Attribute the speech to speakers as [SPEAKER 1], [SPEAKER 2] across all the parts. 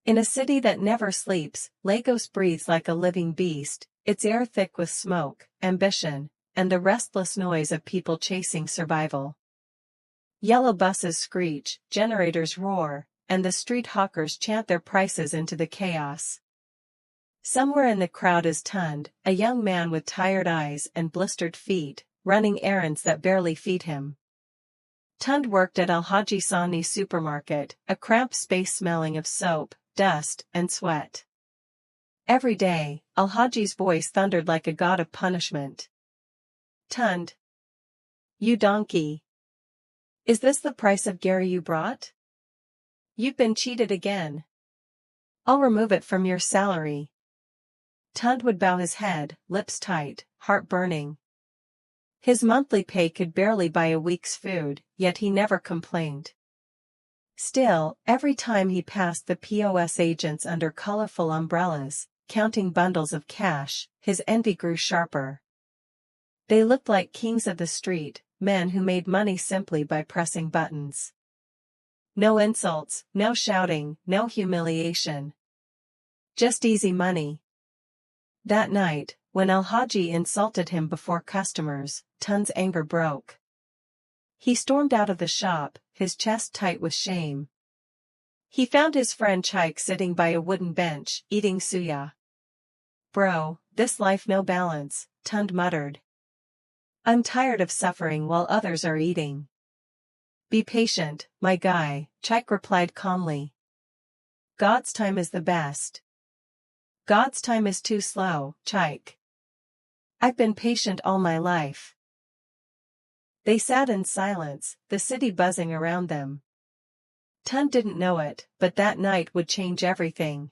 [SPEAKER 1] In a city that never sleeps, Lagos breathes like a living beast, its air thick with smoke, ambition, and the restless noise of people chasing survival. Yellow buses screech, generators roar, and the street hawkers chant their prices into the chaos. Somewhere in the crowd is Tunde, a young man with tired eyes and blistered feet, running errands that barely feed him. Tunde worked at Al-Haji Sani supermarket, a cramped space smelling of soap, dust, and sweat. Every day, Al-Haji's voice thundered like a god of punishment. "Tunde! You donkey! Is this the price of Gary you brought? You've been cheated again. I'll remove it from your salary." Tunde would bow his head, lips tight, heart burning. His monthly pay could barely buy a week's food, yet he never complained. Still, every time he passed the POS agents under colorful umbrellas, counting bundles of cash, his envy grew sharper. They looked like kings of the street, men who made money simply by pressing buttons. No insults, no shouting, no humiliation. Just easy money. That night, when Al-Haji insulted him before customers, Tunde's anger broke. He stormed out of the shop, his chest tight with shame. He found his friend Chike sitting by a wooden bench, eating suya. "Bro, this life no balance," Tunde muttered. "I'm tired of suffering while others are eating." "Be patient, my guy," Chike replied calmly. "God's time is the best." "God's time is too slow, Chike. I've been patient all my life." They sat in silence, the city buzzing around them. Tunde didn't know it, but that night would change everything.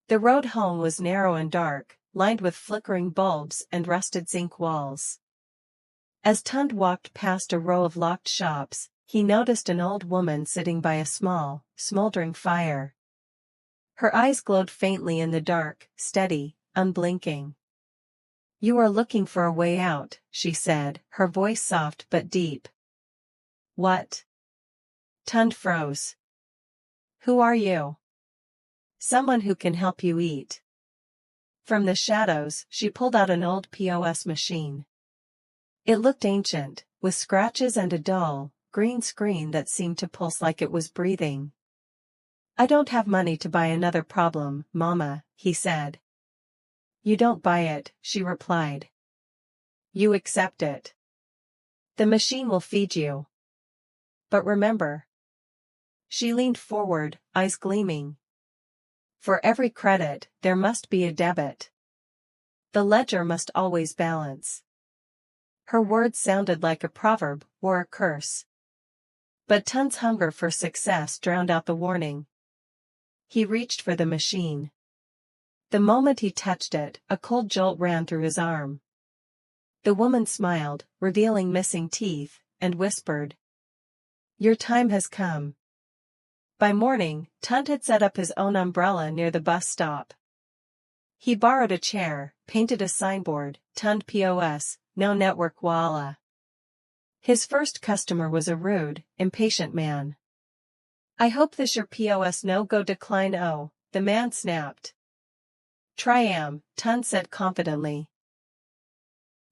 [SPEAKER 1] The road home was narrow and dark, lined with flickering bulbs and rusted zinc walls. As Tunde walked past a row of locked shops, he noticed an old woman sitting by a small, smoldering fire. Her eyes glowed faintly in the dark, steady, unblinking. "You are looking for a way out," she said, her voice soft but deep. "What?" Tunde froze. "Who are you?" "Someone who can help you eat." From the shadows, she pulled out an old POS machine. It looked ancient, with scratches and a dull, green screen that seemed to pulse like it was breathing. "I don't have money to buy another problem, Mama," he said. "You don't buy it," she replied. "You accept it. The machine will feed you. But remember." She leaned forward, eyes gleaming. "For every credit, there must be a debit. The ledger must always balance." Her words sounded like a proverb or a curse. But Tunde's hunger for success drowned out the warning. He reached for the machine. The moment he touched it, a cold jolt ran through his arm. The woman smiled, revealing missing teeth, and whispered, "Your time has come." By morning, Tunde had set up his own umbrella near the bus stop. He borrowed a chair, painted a signboard, "Tunde POS, no network walla." His first customer was a rude, impatient man. "I hope this your POS no go decline oh," the man snapped. "Try Tunde said confidently.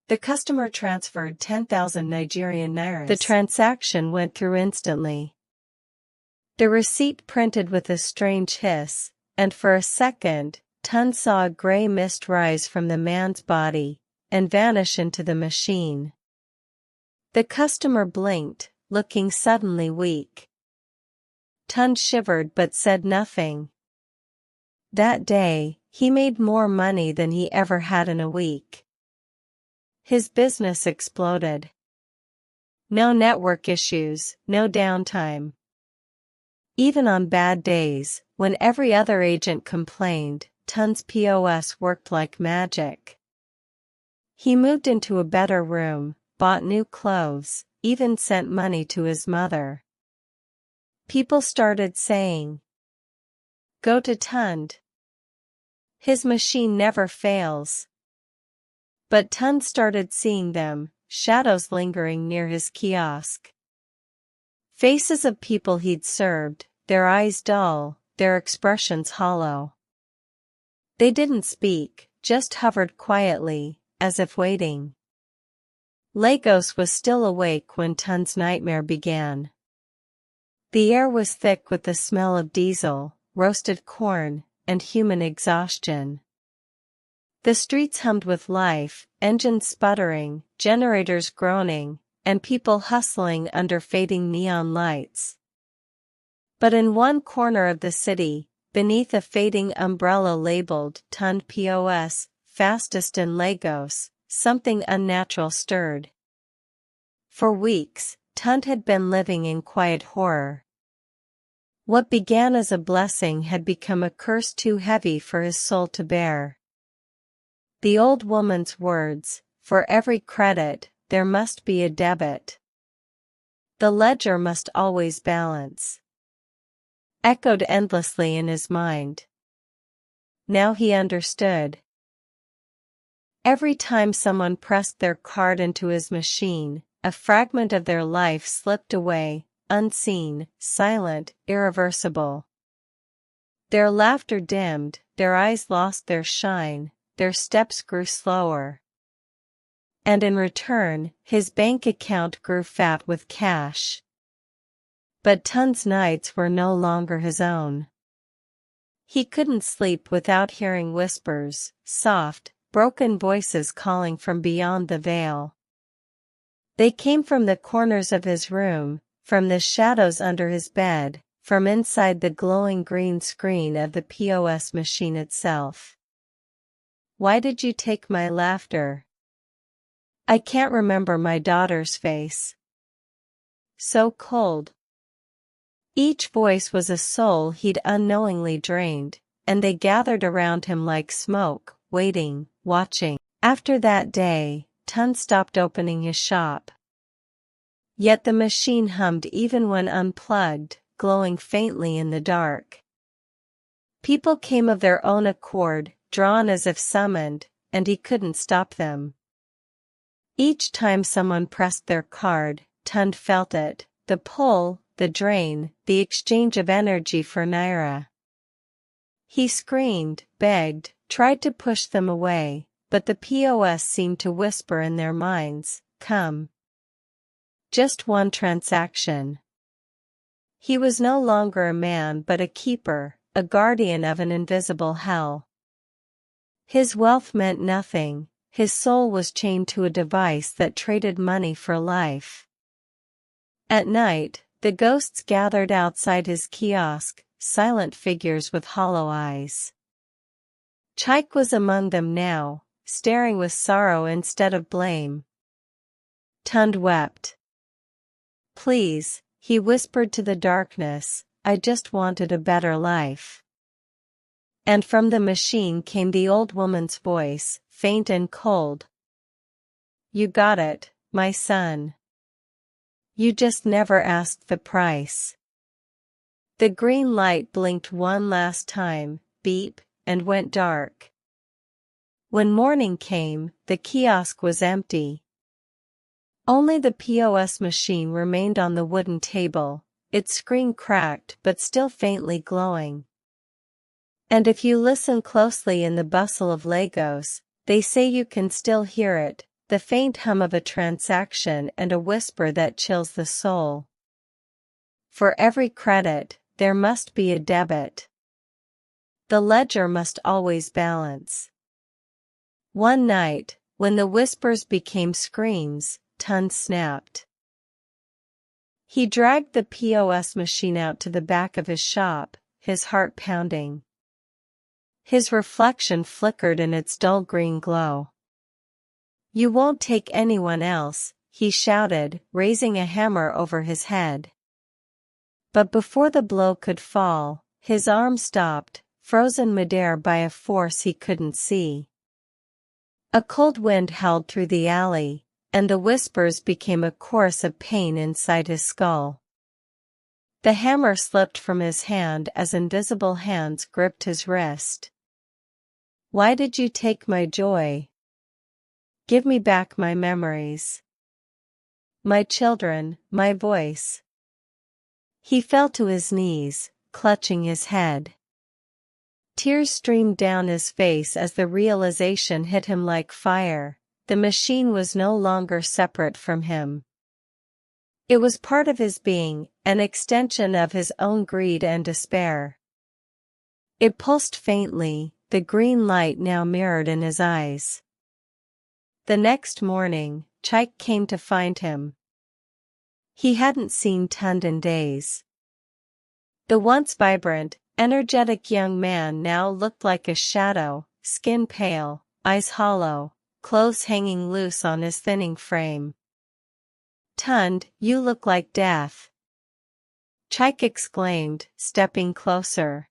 [SPEAKER 1] The customer transferred 10,000 Nigerian naira. The transaction went through instantly. The receipt printed with a strange hiss, and for a second, Tunde saw a gray mist rise from the man's body and vanish into the machine. The customer blinked, looking suddenly weak. Tunde shivered but said nothing. That day, he made more money than he ever had in a week. His business exploded. No network issues, no downtime. Even on bad days, when every other agent complained, Tunde's POS worked like magic. He moved into a better room, bought new clothes, even sent money to his mother. People started saying, "Go to Tunde. His machine never fails." But Tunde started seeing them, shadows lingering near his kiosk. Faces of people he'd served, their eyes dull, their expressions hollow. They didn't speak, just hovered quietly, as if waiting. Lagos was still awake when Tunde's nightmare began. The air was thick with the smell of diesel, roasted corn, and human exhaustion. The streets hummed with life, engines sputtering, generators groaning, and people hustling under fading neon lights. But in one corner of the city, beneath a fading umbrella labeled Tunde POS, fastest in Lagos, something unnatural stirred. For weeks, Tunde had been living in quiet horror. What began as a blessing had become a curse too heavy for his soul to bear. The old woman's words, "For every credit, there must be a debit. The ledger must always balance," echoed endlessly in his mind. Now he understood. Every time someone pressed their card into his machine, a fragment of their life slipped away, unseen, silent, irreversible. Their laughter dimmed, their eyes lost their shine, their steps grew slower. And in return, his bank account grew fat with cash. But Tunde's nights were no longer his own. He couldn't sleep without hearing whispers, soft, broken voices calling from beyond the veil. They came from the corners of his room, from the shadows under his bed, from inside the glowing green screen of the POS machine itself. "Why did you take my laughter? I can't remember my daughter's face. So cold." Each voice was a soul he'd unknowingly drained, and they gathered around him like smoke, waiting, watching. After that day, Tunde stopped opening his shop. Yet the machine hummed even when unplugged, glowing faintly in the dark. People came of their own accord, drawn as if summoned, and he couldn't stop them. Each time someone pressed their card, Tunde felt it, the pull, the drain, the exchange of energy for naira. He screamed, begged, tried to push them away, but the POS seemed to whisper in their minds, "Come. Just one transaction." He was no longer a man but a keeper, a guardian of an invisible hell. His wealth meant nothing, his soul was chained to a device that traded money for life. At night, the ghosts gathered outside his kiosk, silent figures with hollow eyes. Chaik was among them now, staring with sorrow instead of blame. Tunde wept. "Please," he whispered to the darkness, "I just wanted a better life." And from the machine came the old woman's voice, faint and cold. "You got it, my son. You just never asked the price." The green light blinked one last time, beep, and went dark. When morning came, the kiosk was empty. Only the POS machine remained on the wooden table, its screen cracked but still faintly glowing. And if you listen closely in the bustle of Lagos, they say you can still hear it, the faint hum of a transaction and a whisper that chills the soul. For every credit, there must be a debit. The ledger must always balance. One night, when the whispers became screams, Tunde snapped. He dragged the POS machine out to the back of his shop, his heart pounding. His reflection flickered in its dull green glow. "You won't take anyone else," he shouted, raising a hammer over his head. But before the blow could fall, his arm stopped, frozen midair by a force he couldn't see. A cold wind howled through the alley, and the whispers became a chorus of pain inside his skull. The hammer slipped from his hand as invisible hands gripped his wrist. "Why did you take my joy? Give me back my memories. My children, my voice." He fell to his knees, clutching his head. Tears streamed down his face as the realization hit him like fire. The machine was no longer separate from him. It was part of his being, an extension of his own greed and despair. It pulsed faintly, the green light now mirrored in his eyes. The next morning, Chaik came to find him. He hadn't seen Tunde in days. The once vibrant, energetic young man now looked like a shadow, skin pale, eyes hollow, clothes hanging loose on his thinning frame. "Tunde, you look like death," Chaik exclaimed, stepping closer.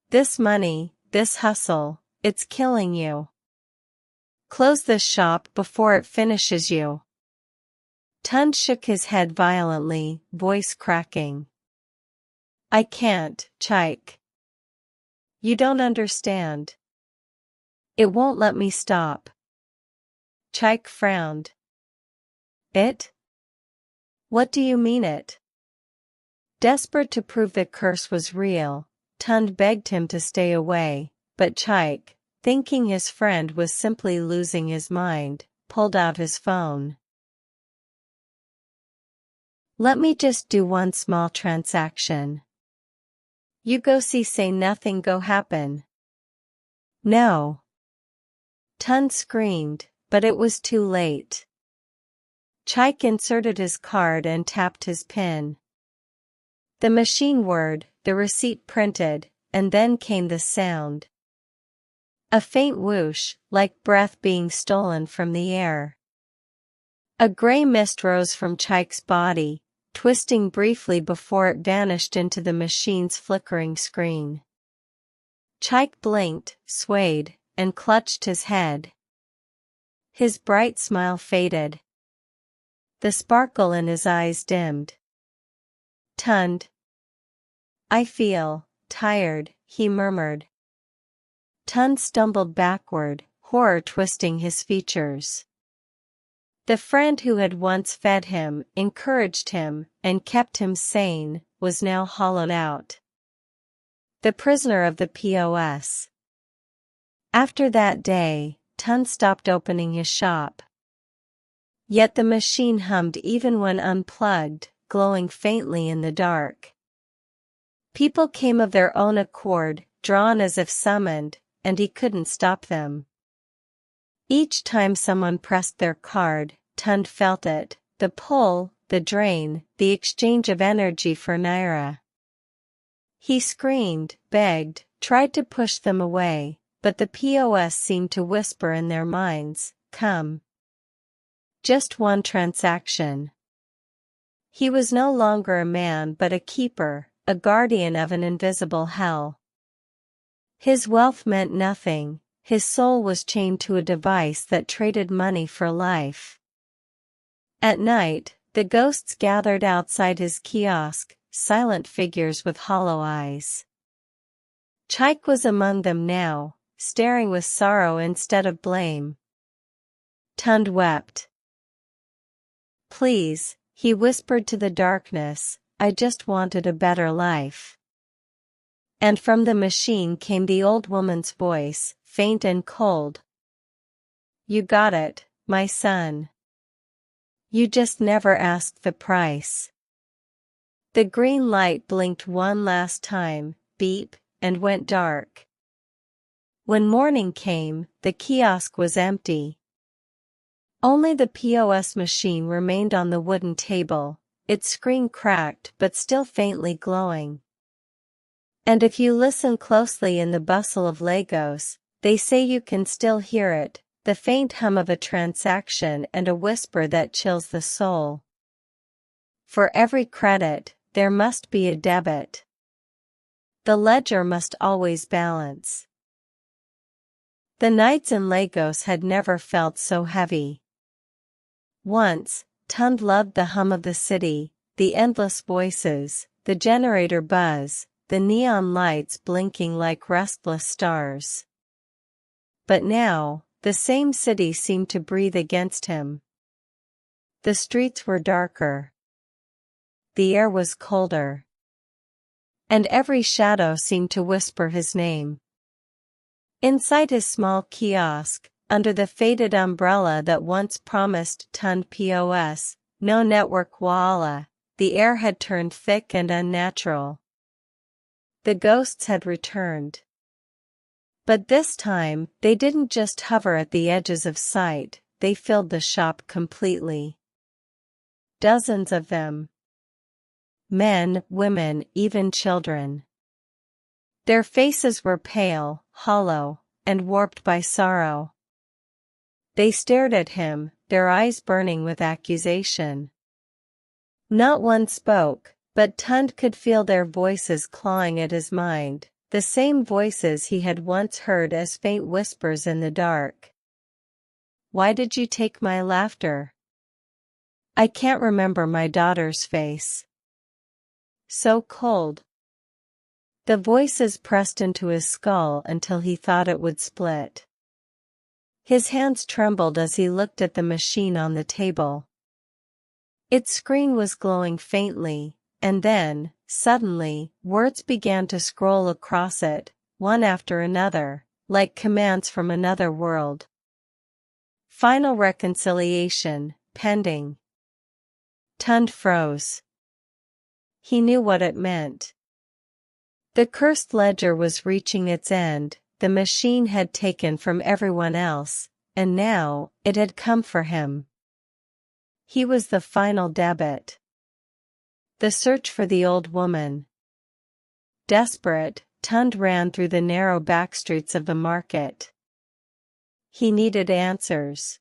[SPEAKER 1] "This money, this hustle, it's killing you. Close this shop before it finishes you." Tunde shook his head violently, voice cracking. "I can't, Chaik. You don't understand. It won't let me stop." Chaik frowned. "It? What do you mean it?" Desperate to prove the curse was real, Tunde begged him to stay away, but Chaik, thinking his friend was simply losing his mind, pulled out his phone. "Let me just do one small transaction. You go see, say nothing go happen." "No." Tunde screamed, but it was too late. Chaik inserted his card and tapped his PIN. The machine whirred, the receipt printed, and then came the sound. A faint whoosh, like breath being stolen from the air. A gray mist rose from Chaik's body, twisting briefly before it vanished into the machine's flickering screen. Chaik blinked, swayed, and clutched his head. His bright smile faded. The sparkle in his eyes dimmed. "Tunde. I feel tired," he murmured. Tunde stumbled backward, horror twisting his features. The friend who had once fed him, encouraged him, and kept him sane, was now hollowed out. The prisoner of the POS. After that day, Tunde stopped opening his shop. Yet the machine hummed even when unplugged, glowing faintly in the dark. People came of their own accord, drawn as if summoned, and he couldn't stop them. Each time someone pressed their card, Tunde felt it, the pull, the drain, the exchange of energy for naira. He screamed, begged, tried to push them away, but the POS seemed to whisper in their minds, "Come. Just one transaction." He was no longer a man but a keeper, a guardian of an invisible hell. His wealth meant nothing, his soul was chained to a device that traded money for life. At night, the ghosts gathered outside his kiosk, silent figures with hollow eyes. Chaik was among them now, staring with sorrow instead of blame. Tunde wept. "Please," he whispered to the darkness, "I just wanted a better life." And from the machine came the old woman's voice, faint and cold. "You got it, my son. You just never asked the price." The green light blinked one last time, beep, and went dark. When morning came, the kiosk was empty. Only the POS machine remained on the wooden table, its screen cracked but still faintly glowing. And if you listen closely in the bustle of Lagos, they say you can still hear it, the faint hum of a transaction and a whisper that chills the soul. For every credit, there must be a debit. The ledger must always balance. The nights in Lagos had never felt so heavy. Once, Tunde loved the hum of the city, the endless voices, the generator buzz, the neon lights blinking like restless stars. But now, the same city seemed to breathe against him. The streets were darker. The air was colder. and every shadow seemed to whisper his name. Inside his small kiosk, under the faded umbrella that once promised Tunde POS, no network voila, the air had turned thick and unnatural. The ghosts had returned. But this time, they didn't just hover at the edges of sight, they filled the shop completely. Dozens of them. Men, women, even children. Their faces were pale, hollow, and warped by sorrow. They stared at him, their eyes burning with accusation. Not one spoke, but Tunde could feel their voices clawing at his mind, the same voices he had once heard as faint whispers in the dark. Why did you take my laughter? I can't remember my daughter's face. So cold. The voices pressed into his skull until he thought it would split. His hands trembled as he looked at the machine on the table. Its screen was glowing faintly, and then, suddenly, words began to scroll across it, one after another, like commands from another world. Final reconciliation, pending. Tunde froze. He knew what it meant. The cursed ledger was reaching its end, the machine had taken from everyone else, and now, it had come for him. He was the final debit. The search for the old woman. Desperate, Tunde ran through the narrow backstreets of the market. He needed answers.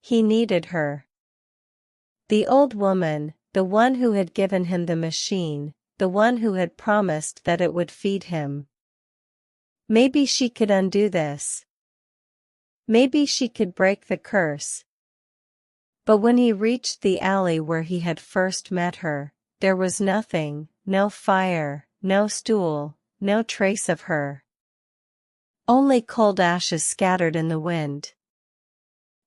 [SPEAKER 1] He needed her. The old woman, the one who had given him the machine, the one who had promised that it would feed him. Maybe she could undo this. Maybe she could break the curse. But when he reached the alley where he had first met her, there was nothing, no fire, no stool, no trace of her. Only cold ashes scattered in the wind.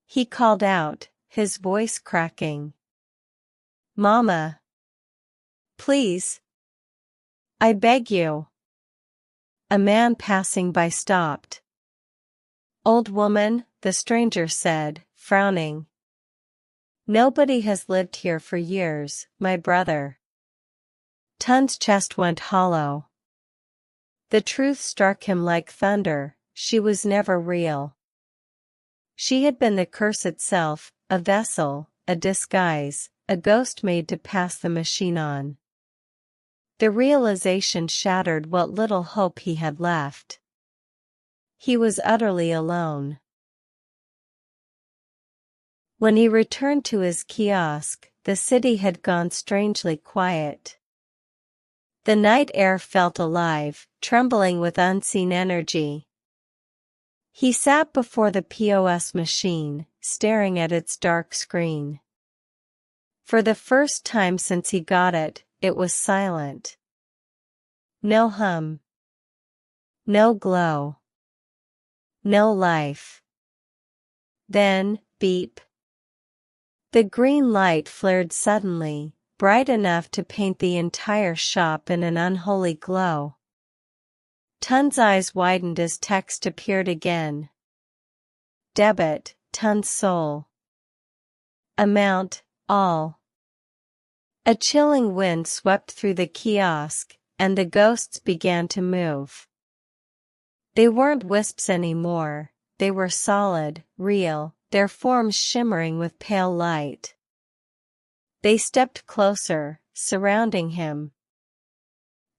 [SPEAKER 1] He called out, his voice cracking. Mama! Please! I beg you! A man passing by stopped. Old woman, the stranger said, frowning. Nobody has lived here for years, my brother. Tunde's chest went hollow. The truth struck him like thunder, she was never real. She had been the curse itself, a vessel, a disguise, a ghost made to pass the machine on. The realization shattered what little hope he had left. He was utterly alone. When he returned to his kiosk, the city had gone strangely quiet. The night air felt alive, trembling with unseen energy. He sat before the POS machine, staring at its dark screen. For the first time since he got it, it was silent. No hum. No glow. No life. Then, beep. The green light flared suddenly, bright enough to paint the entire shop in an unholy glow. Tunde's eyes widened as text appeared again. Debit, Tunde's soul. Amount, all. A chilling wind swept through the kiosk, and the ghosts began to move. They weren't wisps anymore, they were solid, real, their forms shimmering with pale light. They stepped closer, surrounding him.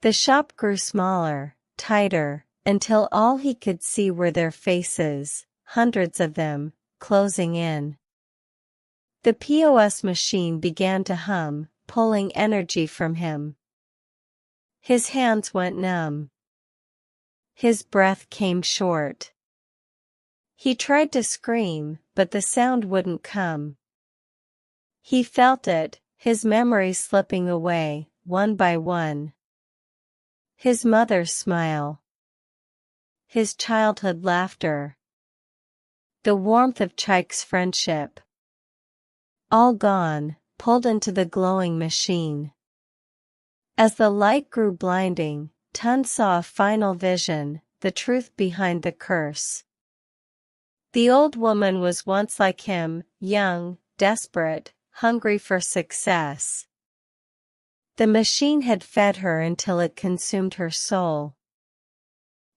[SPEAKER 1] The shop grew smaller, tighter, until all he could see were their faces, hundreds of them, closing in. The POS machine began to hum, pulling energy from him. His hands went numb. His breath came short. He tried to scream, but the sound wouldn't come. He felt it, his memories slipping away, one by one. His mother's smile. His childhood laughter. The warmth of Chike's friendship. All gone, pulled into the glowing machine. As the light grew blinding, Tunde saw a final vision, the truth behind the curse. The old woman was once like him, young, desperate, hungry for success. The machine had fed her until it consumed her soul.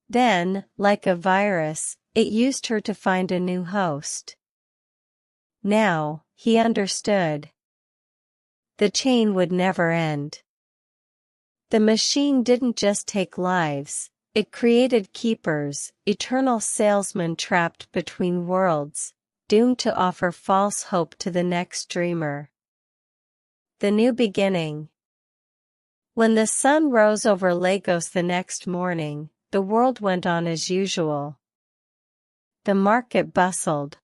[SPEAKER 1] Then, like a virus, it used her to find a new host. Now, he understood. The chain would never end. The machine didn't just take lives, it created keepers, eternal salesmen trapped between worlds, doomed to offer false hope to the next dreamer. The new beginning. When the sun rose over Lagos the next morning, the world went on as usual. The market bustled.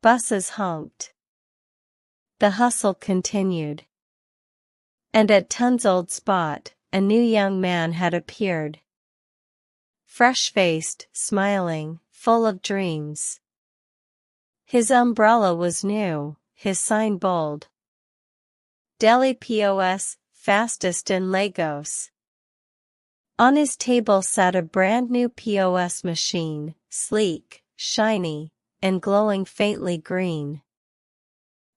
[SPEAKER 1] Buses honked. The hustle continued. And at Tunde's old spot, a new young man had appeared. Fresh-faced, smiling, full of dreams. His umbrella was new, his sign bold. Delhi POS, fastest in Lagos. On his table sat a brand new POS machine, sleek, shiny, and glowing faintly green.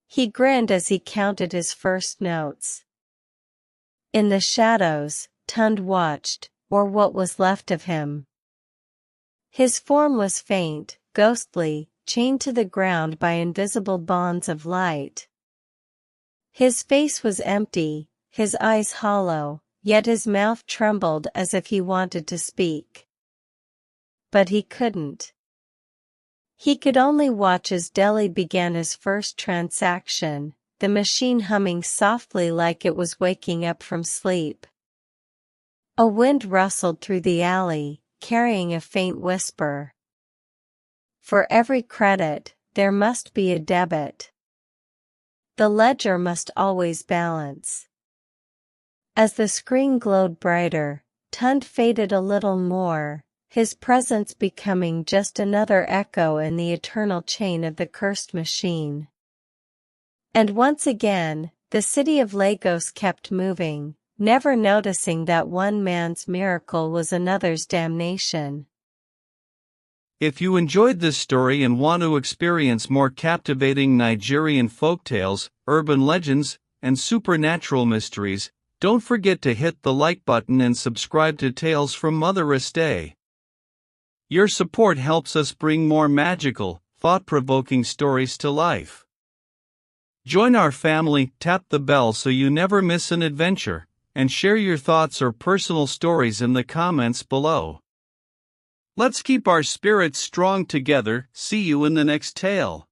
[SPEAKER 1] He grinned as he counted his first notes. In the shadows, Tunde watched, or what was left of him. His form was faint, ghostly, chained to the ground by invisible bonds of light. His face was empty, his eyes hollow, yet his mouth trembled as if he wanted to speak. But he couldn't. He could only watch as Delhi began his first transaction, the machine humming softly like it was waking up from sleep. A wind rustled through the alley, carrying a faint whisper. For every credit, there must be a debit. The ledger must always balance. As the screen glowed brighter, Tunde faded a little more, his presence becoming just another echo in the eternal chain of the cursed machine. And once again, the city of Lagos kept moving, never noticing that one man's miracle was another's damnation.
[SPEAKER 2] If you enjoyed this story and want to experience more captivating Nigerian folktales, urban legends, and supernatural mysteries, don't forget to hit the like button and subscribe to Tales from Mother Estate. Your support helps us bring more magical, thought-provoking stories to life. Join our family, tap the bell so you never miss an adventure, and share your thoughts or personal stories in the comments below. Let's keep our spirits strong together. See you in the next tale.